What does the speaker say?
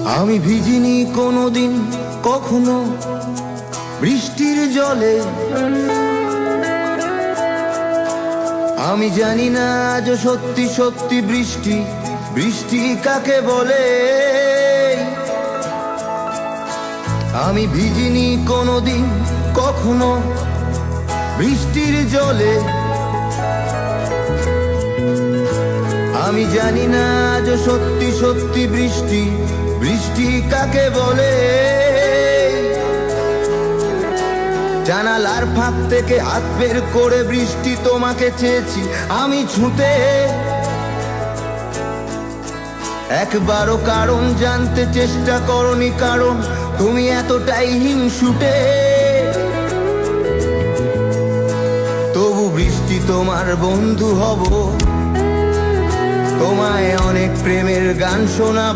আমি ভিজিনি কোনোদিন কখনো বৃষ্টির জলে, আমি জানি না আজ সত্যি সত্যি বৃষ্টি বৃষ্টি কাকে বলে। আমি ভিজিনি কোনোদিন কখনো বৃষ্টির জলে, আমি জানি না আজ সত্যি সত্যি বৃষ্টি বৃষ্টি কাকে বলে। জানালার ফাঁক থেকে হাত বের করে বৃষ্টি তোমাকে চেয়েছি আমি ছুঁতে, একবারও কারণ জানতে চেষ্টা করনি, কারণ তুমি এতটাই হিংসুটে। তবু বৃষ্টি তোমার বন্ধু হব, তোমায় অনেক প্রেমের গান শোনাব।